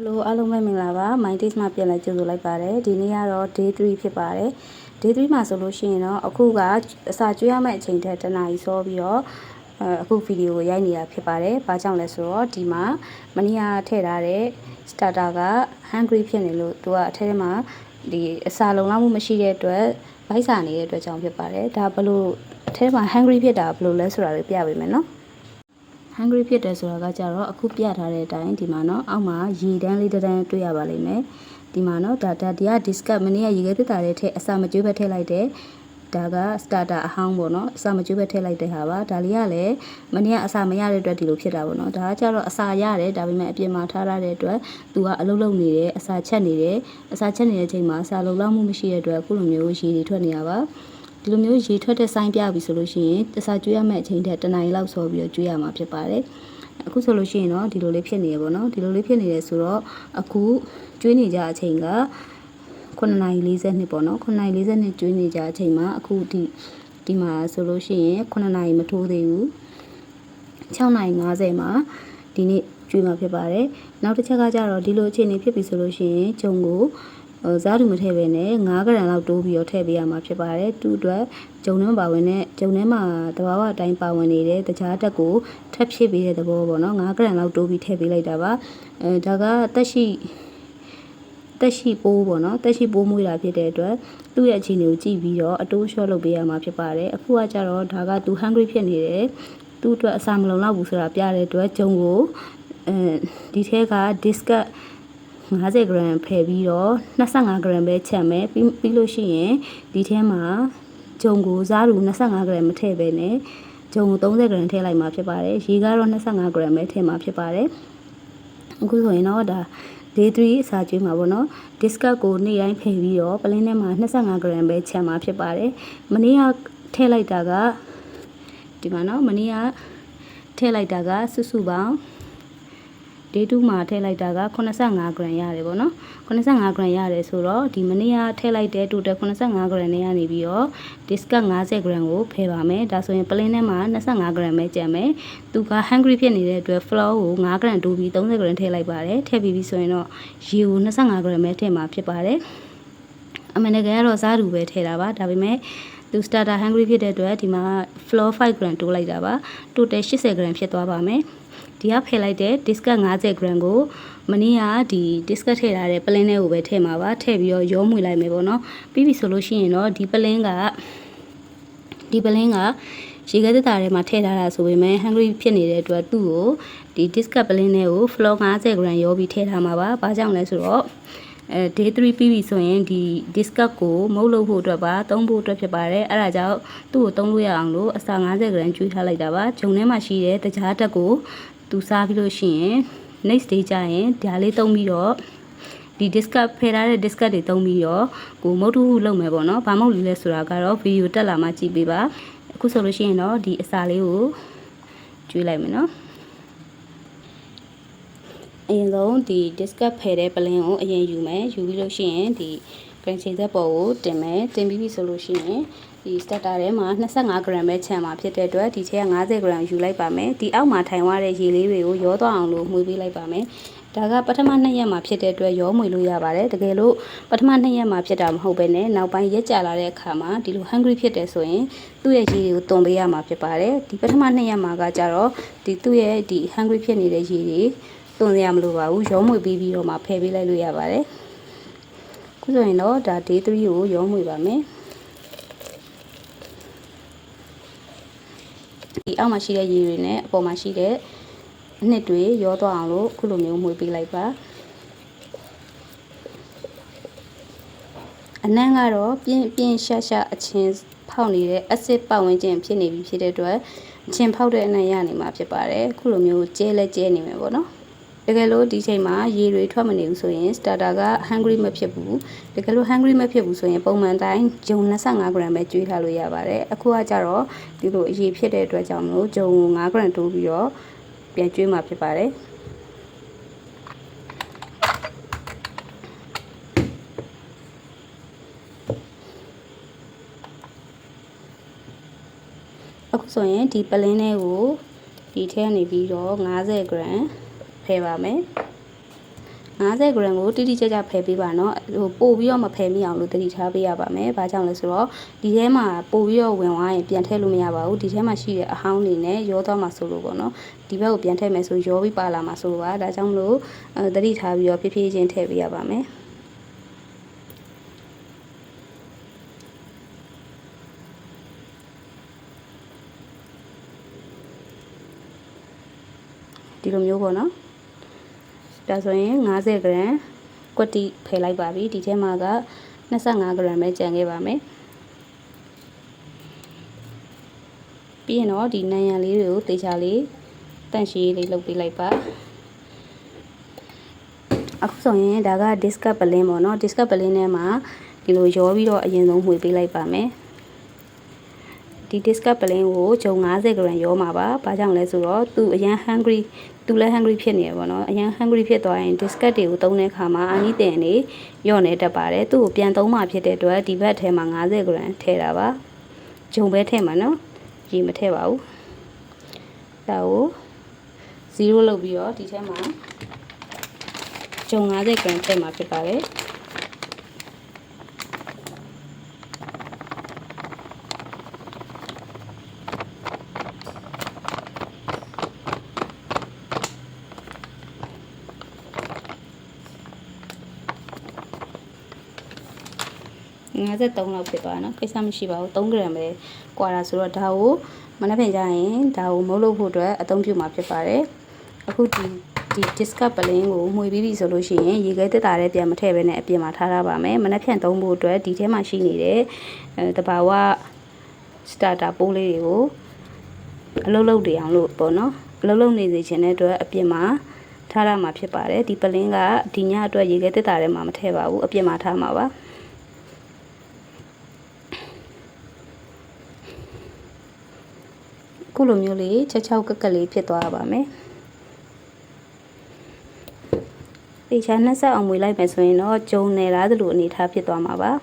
Hello အားလုံးပဲမင်္ဂလာပါ My Taste မှာပြန်လည်ကြိုဆိုလိုက်ပါတယ်ဒီနေ့ကတော့ Day 3ဖြစ်ပါတယ် Day 3မှာဆိုလို့ရှိရင်တော့အခုကအစာကျွေးရမယ့်အချိန်ထက်တနားရီစောပြီးတော့အခုဗီဒီယိုကိုရိုက်နေတာဖြစ်ပါတယ်ဘာကြောင့်လဲဆိုတော့ဒီမှာမနေ့ကထည့်ထားတဲ့ starter က hungry ဖြစ်နေလို့သူကအထက်ထဲမှာဒီအစာလုံလောက်မှုမရှိတဲ့အတွက်ဗိုက်စာနေတဲ့အတွက်ကြောင့်ဖြစ်ပါတယ်ဒါဘလို့အထက်ထဲမှာ hungry ဖြစ်တာဘလို့လဲဆိုတာလေးပြပေးမယ်နော်hungry ဖြစ်တယ်ဆိုတာကကြတော့အခုပြထားတဲ့အတိုင်းဒီမှာเนาะအောက်မှာရေတန်းလေးတစ်တန်းတွေ့ရပါလိမ့်မယ်ဒီမှာเนาะဒါဒီက discuss မနေ့ကရေခဲသစ်တာလေးထည့်အစာမကျွေးပဲထည့်လိုက်တယ်ဒါက starter အဟောင်းပေါ့เนาะအစာမကျွေးပဲထည့်လိုက်တဲ့ဟာပါဒါလေးကလည်းမနေ့ကအစာမရတဲ့အတွက်ဒီလိုဖြစ်တာပေါ့เนาะဒါကကြတော့အစာရတယ်ဒါပေမဲ့အပြင်မှာထားတဲ့အတွက်သူကအလုပ်လုပ်နေတယ်အစာချက်နေတယ်အစာချက်နေတဲ့အချိန်မှာအစာလုံလောက်မှုမရှိတဲ့အတွက်အခုလိုမျိုးရေတွေထွက်နေတာပါဒီလိုမျိုးရေထွက်တဲ့ဆိုင်းပြပြီဆိုလို့ရှိရင်တစားကျွေးရမယ့်အချိန်ထက်တနားရီလောက်စောပြီးတော့ကျွေးရမှာဖြစ်ပါတယ်အခုဆိုလို့ရှိရင်တော့ဒီလိုလေးဖြစ်နေရပေါ့နော်ဒီလိုလေးဖြစ်နေတယ်ဆိုတော့အခုကျွေးနေကြအချိန်က9:42ပေါ့နော်9:42ကျွေးနေကြအချိန်မှာအခုဒီမှာဆိုလို့ရှိရင်9နာရီမထိုးသေးဘူး6:50မှာဒီနေ့ကျွေးမှာဖြစ်ပါတယ်နောက်တစ်ချက်ကကြတော့ဒီလိုအခြေအနေဖြစ်ပြီဆိုလို့ရှိရင်ဂျုံကိုဇာတ်တူမထည့်ပဲနဲ့9 gram လောက်တိုးပြီးတော့ထည့်ပေးရမှာဖြစ်ပါတယ်သူ့အတွက်ဂျုံနှမ်းပါဝင်တဲ့ဂျုံထဲမှာတဘာဝအတိုင်းပါဝင်နေတဲ့တခြားတက်ကိုထပ်ဖြည့်ပေးတဲ့သဘောပေါ့နော်9 gram လောက်တိုးပြီးထည့်ပေးလိုက်တာပါဒါကတက်ရှိပိုးပေါ့နော်တက်ရှိပိုးမွေးတာဖြစ်တဲ့အတွက်သူ့ရဲ့အခြေအနေကိုကြည့်ပြီးတော့အတိုးလျှော့လုပ်ပေးရမှာဖြစ်ပါတယ်အခုကကြတော့ဒါကသူ hungry ဖြစ်နေတယ်သူ့အတွက်အစာမလုံလောက်ဘူးဆိုတာပြတဲ့အတွက်ဂျုံကိုဒီထဲက discuss 50 gram ဖယ်ပြီးတော့25 gram ပဲချက်မယ်ပြီးလို့ရှိရင်ဒီထဲမှာဂျုံကိုစားတူ25 gram မထည့်ပဲနဲ့ဂျုံကို30 gram ထည့်လိုက်မှာဖြစ်ပါတယ်ရေကတော့25 gram ပဲထည့်မှာဖြစ်ပါတယ်အခုဆိုရင်တော့ဒါ Day 3အစာကျွေးမှာပေါ့နော် discuss ကိုနေ့တိုင်းဖယ်ပြီးတော့ပလင်းထဲမှာ25 gram ပဲချက်မှာဖြစ်ပါတယ်မနေ့ကထည့်လိုက်တာကဒီမှာနော်မနေ့ကထည့်လိုက်တာကစုစုပေါင်း Day 2မှာထည့်လိုက်တာက85 gram ရတယ်ပေါ့နော်85 gram ရတယ်ဆိုတော့ဒီမနေ့ကထည့်လိုက်တဲ့ total 85 gram နဲ့ကနေပြီးတော့ discuss 50 gram ကိုဖယ်ပါမယ်ဒါဆိုရင်ပလင်းထဲမှာ25 gram ပဲကျန်မယ်သူက hungry ဖြစ်နေတဲ့အတွက် flour ကို5 gram တိုးပြီး30 gram ထည့်လိုက်ပါတယ်ထည့်ပြီးပြီဆိုရင်တော့ရေကို25 gram ပဲထည့်မှာဖြစ်ပါတယ်အမှန်တကယ်ကတော့စားတူပဲထည့်တာပါဒါပေမဲ့သူ starter hungry ဖြစ်တဲ့အတွက်ဒီမှာ flour 5 gram တိုးလိုက်တာပါ total 80 gram ဖြစ်သွားပါမယ်ဒီကဖယ်လိုက်တဲ့ discuss 50 gram ကိုမနေ့ကဒီ discuss ထည့်ထားတဲ့ပလင်းထဲကိုပဲထည့်မှာပါထည့်ပြီးတော့ရောမွေလိုက်မယ်ပေါ့နော်ပြီးပြီဆိုလို့ရှိရင်တော့ဒီပလင်းကရေခဲသစ်တာထဲမှာထည့်ထားတာဆိုပေမဲ့ hungry ဖြစ်နေတဲ့အတွက်သူ့ကိုဒီ discuss ပလင်းထဲကို flour 50 gram ရောပြီးထည့်ထားမှာပါဘာကြောင့်လဲဆိုတော့Day 3ပြီးပြီဆိုရင်ဒီ discuss ကိုမုတ်လို့ဖို့အတွက်ပါသုံးဖို့အတွက်ဖြစ်ပါတယ်အဲ့ဒါကြောင့်သူ့ကိုသုံးလို့ရအောင်လို့အစာ50 gram ကျွေးထားလိုက်တာပါဂျုံထဲမှာရှိတဲ့တခြားတက်ကိုသူစားပြီးလို့ရှိရင် next day ကျရင်ဒါလေးသုံးပြီးတော့ဒီ discuss ဖယ်ထားတဲ့ discuss တွေသုံးပြီးတော့ကိုမုတ်ထုလုပ်မယ်ပေါ့နော်ဘာမုတ်လေးလဲဆိုတာကတော့ဗီဒီယိုတက်လာမှကြည့်ပေးပါအခုဆိုလို့ရှိရင်တော့ဒီအစာလေးကိုကျွေးလိုက်မယ်နော်အရင်ဆုံးဒီ discuss ဖယ်တဲ့ပလင်းကိုအရင်ယူမယ်ယူပြီးလို့ရှိရင်ဒီ grain chain သက်ပေါ်ကိုတင်မယ်တင်ပြီးပြီဆိုလို့ရှိရင်ဒီ starter ထဲမှာ25 gram ပဲချန်မှာဖြစ်တဲ့အတွက်ဒီထဲက50 gram ယူလိုက်ပါမယ်ဒီအောက်မှာထိုင်သွားတဲ့ရေလေးတွေကိုရောသွားအောင်လို့မှွေပေးလိုက်ပါမယ်ဒါကပထမ2ရက်မှာဖြစ်တဲ့အတွက်ရောမှွေလို့ရပါတယ်တကယ်လို့ပထမ2ရက်မှာဖြစ်တာမဟုတ်ပဲနဲ့နောက်ပိုင်းရက်ကြာလာတဲ့အခါမှာဒီလို hungry ဖြစ်တယ်ဆိုရင်သူ့ရဲ့ရေတွေကိုတွန်ပေးရမှာဖြစ်ပါတယ်ဒီပထမ2ရက်မှာကကြတော့ဒီသူ့ရဲ့ဒီ hungry ဖြစ်နေတဲ့ရေတွေတွန်ရမလို့ပါဘူးရောမှွေပြီးပြီးတော့မှဖယ်ပေးလိုက်လို့ရပါတယ်ခုဆိုရင်တော့ဒါ Day 3ကိုရောမှွေပါမယ်ဒီအောက်မှာရှိတဲ့ရေတွေနဲ့အပေါ်မှာရှိတဲ့အနှစ်တွေရောသွားအောင်လို့ခုလိုမျိုးမှွေပေးလိုက်ပါအနံ့ကတော့ပြင်းရှာအချင်းဖောက်နေတဲ့ acid ပတ်ဝန်းကျင်ဖြစ်နေပြီဖြစ်တဲ့အတွက်အချင်းဖောက်တဲ့အနံ့ရနေမှာဖြစ်ပါတယ်ခုလိုမျိုးကျဲလဲကျဲနေမယ်ပေါ့နော်တကယ်လို့ဒီချိန်မှာရေတွေထွက်မနေဘူးဆိုရင် starter က hungry မဖြစ်ဘူးတကယ်လို့ hungry မဖြစ်ဘူးဆိုရင်ပုံမှန်တိုင်းဂျုံ25 gram ပဲကျွေးထားလို့ရပါတယ်အခုကကြတော့ဒီလိုအရေဖြစ်တဲ့အတွက်ကြောင့်မလို့ဂျုံ5 gram တိုးပြီးတော့ပြန်ကျွေးမှာဖြစ်ပါတယ်အခုဆိုရင်ဒီပလင်းလေးကိုဒီထဲကနေပြီးတော့50 gram ဖယ်ပါမယ် 50 gram ကိုတိတိကျကျဖယ်ပေးပါနော်ပို့ပြီးတော့မဖယ်မိအောင်လို့တတိထားပေးရပါမယ်ဘာကြောင့်လဲဆိုတော့ဒီထဲမှာပို့ပြီးတော့ဝင်သွားရင်ပြန်ထည့်လို့မရပါဘူးဒီထဲမှာရှိတဲ့အဟောင်းတွေနဲ့ရောသွားမှာဆိုလို့ပေါ့နော်ဒီဘက်ကိုပြန်ထည့်မယ်ဆိုရောပြီးပါလာမှာဆိုလို့ပါဒါကြောင့်မလို့တတိထားပြီးတော့ဖြည်းဖြည်းချင်းထည့်ပေးရပါမယ်ဒီလိုမျိုးပေါ့နော်ဒါဆိုရင်50 gram ကွက်တိဖယ်လိုက်ပါပြီဒီထဲမှာက25 gram ပဲကျန်ခဲ့ပါမယ်ပြီးရင်တော့ဒီနံရံလေးတွေကိုတေချာလေးတန့်ရှည်လေးလုပ်ပေးလိုက်ပါအခုဆိုရင်ဒါက discuss ပလင်းပေါ့နော် discuss ပလင်းထဲမှာဒီလိုရောပြီးတော့အရင်ဆုံးမှွေပေးလိုက်ပါမယ်ဒီ discuss ပလင်းကိုဂျုံ50 gram ရောမှာပါဘာကြောင့်လဲဆိုတော့သူအရန် hungry သူလည်း hungry ဖြစ်နေရပေါ့နော်အရန် hungry ဖြစ်သွားရင် discuss တွေကိုသုံးတဲ့အခါမှာအာနီတင်နေရော့နေတတ်ပါတယ်သူ့ကိုပြန်သုံးမှဖြစ်တဲ့အတွက်ဒီဘက်ထဲမှာ50 gram ထည့်တာပါဂျုံပဲထည့်မှာနော်ရေမထည့်ပါဘူးဒါကို0လုပ်ပြီးတော့ဒီထဲမှာဂျုံ50 gram ထည့်မှာဖြစ်ပါတယ်53လောက်ဖြစ်သွားနော်ကိစ္စမရှိပါဘူး3 gram ပဲကွာတာဆိုတော့ဒါကိုမနှက်ဖင်ကြရင်ဒါကိုမုတ်လို့ဖို့အတွက်အသုံးပြုမှာဖြစ်ပါတယ်အခုဒီ discuss ပလင်းကိုမှွေပြီးပြီဆိုလို့ရှိရင်ရေခဲတက်တာလည်းပြန်မထည့်ဘဲနဲ့အပြင်မှာထားထားပါမယ်မနှက်ဖြန်သုံးဖို့အတွက်ဒီထဲမှာရှိနေတဲ့တဘာဝ starter ပိုးလေးတွေကိုအလုံးလုံးတွေအောင်လို့ပေါ့နော်အလုံးလုံးနေစေချင်တဲ့အတွက်အပြင်မှာထားရမှာဖြစ်ပါတယ်ဒီပလင်းကဒီညအတွက်ရေခဲတက်တာထဲမှာမထည့်ပါဘူးအပြင်မှာထားမှာပါခုလိုမျိုးလေးချက်ချောက်ကက်ကလေးဖြစ်သွားပါမယ်တေချာနှက်ဆက်အောင်မွေလိုက်မယ်ဆိုရင်တော့ဂျုံနယ်လားသလိုအနေထားဖြစ်သွားမှာပါဒ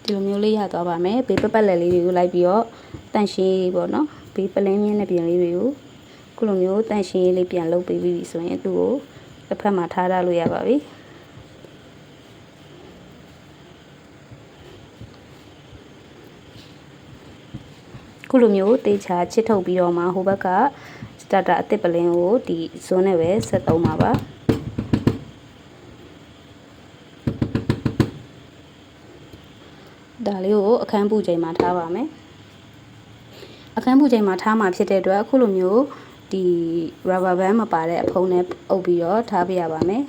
ီလိုမျိုးလေးရသွားပါမယ်ဘေးပတ်လက်လေးတွေကိုလိုက်ပြီးတော့တန့်ရှင်းပေါ့နော်ဘေးပလင်းမြင်းတဲ့ပြင်လေးတွေကိုခုလိုမျိုးတန့်ရှင်းလေးပြန်လုပ်ပေးပြီးဆိုရင်သူ့ကိုတစ်ဖက်မှာထားရလို့ရပါပြီခုလိုမျိုးတေချာချစ်ထုတ်ပြီးတော့မှဟိုဘက်ကစတာတာအသစ်ပလင်းကိုဒီဇွန်းနဲ့ပဲဆက်သုံးပါပါဒါလေးကိုအခန်းပူချိန်မှာထားပါမယ်အခန်းပူချိန်မှာထားမှာဖြစ်တဲ့အတွက်အခုလိုမျိုးဒီ rubber band မပါတဲ့အဖုံးနဲ့အုပ်ပြီးတော့ထားပြရပါမယ်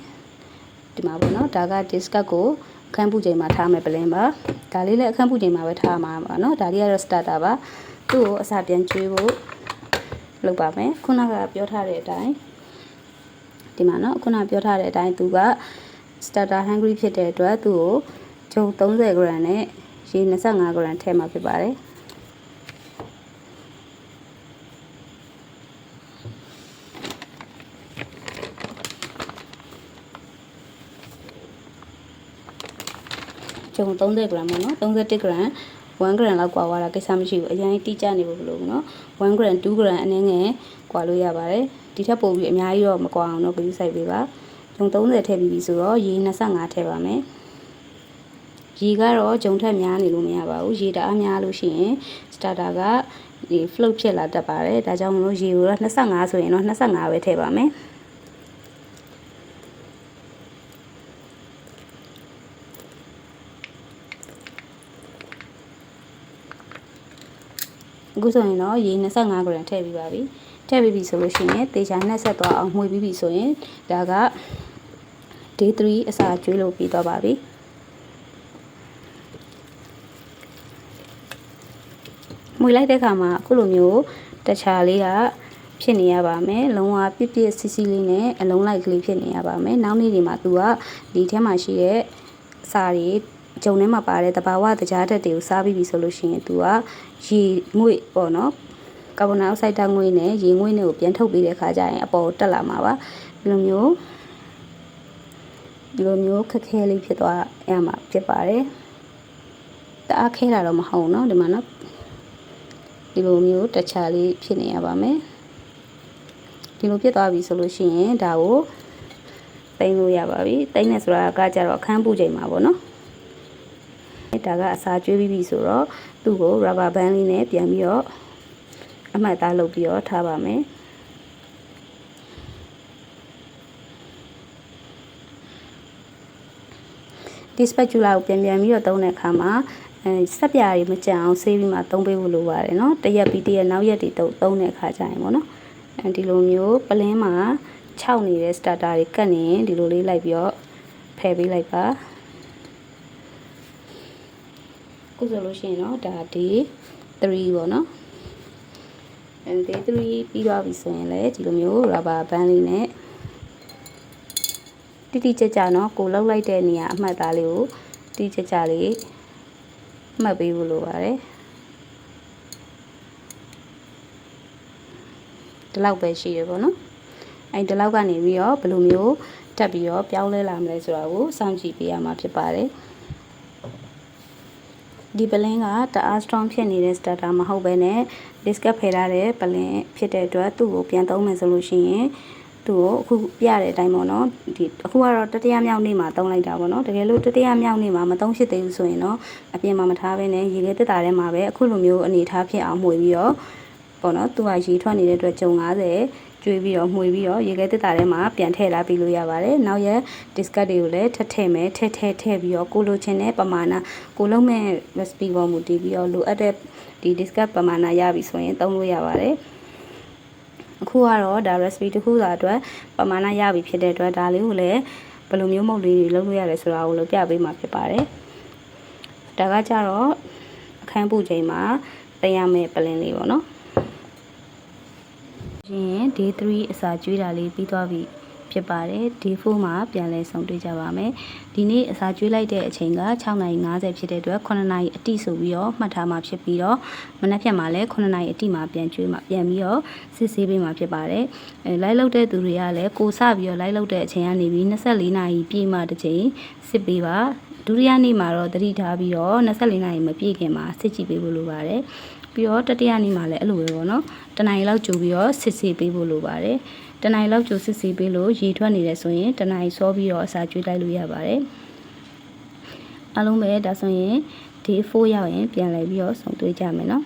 ဒီမှာပေါ့နော်ဒါက discuss ကိုအခန်းပူချိန်မှာထားမယ်ပလင်းပါဒါလေးလည်းအခန်းပူချိန်မှာပဲထားမှာပါနော်ဒါလေးကတော့ starter ပါသူ့ကိုအစာပြန်ကျွေးဖို့လုပ်ပါမယ်ခုနကပြောထားတဲ့အတိုင်းဒီမှာနော်ခုနပြောထားတဲ့အတိုင်းသူက starter hungry ဖြစ်တဲ့အတွက်သူ့ကိုဂျုံ30 gram နဲ့ရေ25 gram ထည့်မှာဖြစ်ပါတယ်ဂျုံ30 gram ပေါ့နော်31 gram 1 gram လောက်กว่าတာကိစ္စမရှိဘူးအရင်တိကျနေဖို့မလိုဘူးเนาะ1 gram 2 gram အနည်းငယ်กว่าလို့ရပါတယ်ဒီထက်ပိုပြီးအများကြီးတော့မกว่าအောင်တော့ပြီးစိုက်ပေးပါဂျုံ30ထည့်ပြီးပြီဆိုတော့ရေ25ထည့်ပါမယ်ရေကတော့ဂျုံထက်များနေလို့မရပါဘူးရေတအားများလို့ရှိရင် starter ကဒီ float ဖြစ်လာတတ်ပါတယ်ဒါကြောင့်မလို့ရေကိုတော့25ဆိုရင်တော့25ပဲထည့်ပါမယ်အခုဆိုရင်တော့ရေ25 gram ထည့်ပြီးပါပြီထည့်ပြီးပြီဆိုလို့ရှိရင်တေချာနှက်ဆက်သွားအောင်မှွေပြီးပြီဆိုရင်ဒါက day 3အစာကျွေးလို့ပြီးသွားပါပြီမှွေလိုက်တဲ့အခါမှာအခုလိုမျိုးတခြားလေးကဖြစ်နေရပါမယ်လုံးဝပြစ်ပြစ်စီစီလေးနဲ့အလုံးလိုက်ကလေးဖြစ်နေရပါမယ်နောက်နေ့ဒီမှာသူကဒီထဲမှာရှိတဲ့အစာတွေဂျုံထဲမှာပါတဲ့တဘာဝတကြားတက်တွေကိုစားပြီးပြီဆိုလို့ရှိရင်သူကရေငွေ့ပေါ့နော်ကာဗွန်ဒိုင်အောက်ဆိုက်ဓာတ်ငွေ့နဲ့ရေငွေ့နဲ့ကိုပြန်ထုတ်ပေးတဲ့အခါကျရင်အပေါ်တက်လာမှာပါဒီလိုမျိုး ဒီလိုမျိုးခက်ခဲလေးဖြစ်သွားရမှာဖြစ်ပါတယ်တအားခဲတာတော့မဟုတ်เนาะဒီမှာเนาะဒီလိုမျိုးတခြားလေးဖြစ်နေရပါမယ်ဒီလိုဖြစ်သွားပြီဆိုလို့ရှိရင်ဒါကိုတိမ့်လို့ရပါပြီတိမ့်နေဆိုတာကကြတော့အခန်းပူချိန်မှာပေါ့နော်ဒါကအစာကျွေးပြီးပြီဆိုတော့သူ့ကို rubber band လေးနဲ့ပြန်ပြီးတော့အမှတ်သားလုပ်ပြီးတော့ထားပါမယ်ဒီ spatula ကိုပြန်ပြီးတော့သုံးတဲ့အခါမှာဆက်ပြားတွေမကြံအောင်ဆေးပြီးမှသုံးပေးဖို့လိုပါတယ်เนาะတစ်ရက်ပြီးတစ်ရက်နောက်ရက်တွေသုံးတဲ့အခါကျရင်ပေါ့နော်ဒီလိုမျိုးပလင်းမှာ6နေတဲ့ starter တွေကတ်နေရင်ဒီလိုလေးလိုက်ပြီးတော့ဖယ်ပေးလိုက်ပါခုဆိုလို့ရှိရင်တော့ဒါ day 3ပေါ့နော်day 3ပြီးသွားပြီဆိုရင်လည်းဒီလိုမျိုး rubber band လေးနဲ့တိတိကျကျเนาะကိုလောက်လိုက်တဲ့နေရာအမှတ်သားလေးကိုတိတိကျကျလေးမှတ်ပေးဖို့လိုပါတယ်ဒီလောက်ပဲရှိရပေါ့နော်ဒီလောက်ကနေပြီးတော့ဘယ်လိုမျိုးတက်ပြီးတော့ပြောင်းလဲလာမလဲဆိုတာကိုစောင့်ကြည့်ပေးရမှာဖြစ်ပါတယ်ဒီပလင်းကတအား strong ဖြစ်နေတဲ့ starter မဟုတ်ဘဲနဲ့ discard ဖယ်ထားတဲ့ပလင်းဖြစ်တဲ့အတွက်သူ့ကိုပြန်သုံးမယ်ဆိုလို့ရှိရင်သူ့ကိုအခုပြတဲ့အတိုင်းပေါ့နော်ဒီအခုကတော့တတိယမြောက်နေ့မှာသုံးလိုက်တာပေါ့နော်တကယ်လို့တတိယမြောက်နေ့မှာမသုံးဖြစ်သေးဘူးဆိုရင်တော့အပြင်မှာမထားဘဲနဲ့ရေခဲတက်တာထဲမှာပဲအခုလိုမျိုးအနေထားဖြစ်အောင်မှွေပြီးတော့ပေါ့နော်သူကရေထွက်နေတဲ့အတွက်ကျုံ90ကျွေးပြီးတော့မှွေပြီးတော့ရေခဲတက်တာထဲမှာပြန်ထည့်လာပြီးလို့ရပါတယ်နောက်ရက် discard တွေကိုလည်းထည့်မယ်ထည့်ပြီးတော့ကိုလိုချင်တဲ့ပမာဏကိုလုံးမဲ့ recipe ပေါ်မူတည်ပြီးတော့လိုအပ်တဲ့ဒီ discard ပမာဏရပြီဆိုရင်သုံးလို့ရပါတယ်အခုကတော့ဒါ recipe တစ်ခုသာအတွက်ပမာဏရပြီဖြစ်တဲ့အတွက်ဒါလေးကိုလည်းဘယ်လိုမျိုးမုတ်လေးတွေလုပ်လို့ရတယ်ဆိုတာကိုလည်းပြပေးမှာဖြစ်ပါတယ်ဒါကကြတော့အခန်းပူချိန်မှာတင်ရမယ့်ပလင်းလေးပေါ့နော်ရှင် day 3အစာကျွေးတာလေးပြီးသွားပြီဖြစ်ပါတယ် day 4မှာပြန်လဲဆုံတွေ့ကြပါမယ်ဒီနေ့အစာကျွေးလိုက်တဲ့အချိန်က6:50ဖြစ်တဲ့အတွက်9နာရီအတိဆိုပြီးတော့မှတ်ထားမှာဖြစ်ပြီးတော့မနက်ဖြန်မှာလည်း9နာရီအတိမှာပြန်ကျွေးမှာပြန်ပြီးတော့စစ်ဆေးပေးမှာဖြစ်ပါတယ်လိုက်လောက်တဲ့သူတွေကလည်းကိုစပြီးတော့လိုက်လောက်တဲ့အချိန်ကနေပြီး24နာရီပြည့်မှတစ်ချိန်စစ်ပေးပါဒုတိယနေ့မှာတော့တတိထားပြီးတော့24နာရီမပြည့်ခင်မှာစစ်ကြည့်ပေးဖို့လိုပါတယ်ပြီးတော့တတိယနေ့မှာလည်းအဲ့လိုပဲပေါ့နော်တနင်္လာရီလောက်ကြိုပြီးတော့စစ်ဆေးပေးဖို့လိုပါတယ်တနင်္လာရီလောက်ကြိုစစ်ဆေးပေးလို့ရေထွက်နေတယ်ဆိုရင်တနင်္လာရီစောပြီးတော့အစာကျွေးလိုက်လို့ရပါတယ်အားလုံးပဲဒါဆိုရင် day 4ရောက်ရင်ပြန်လည်ပြီးတော့ဆုံတွေ့ကြမယ်နော်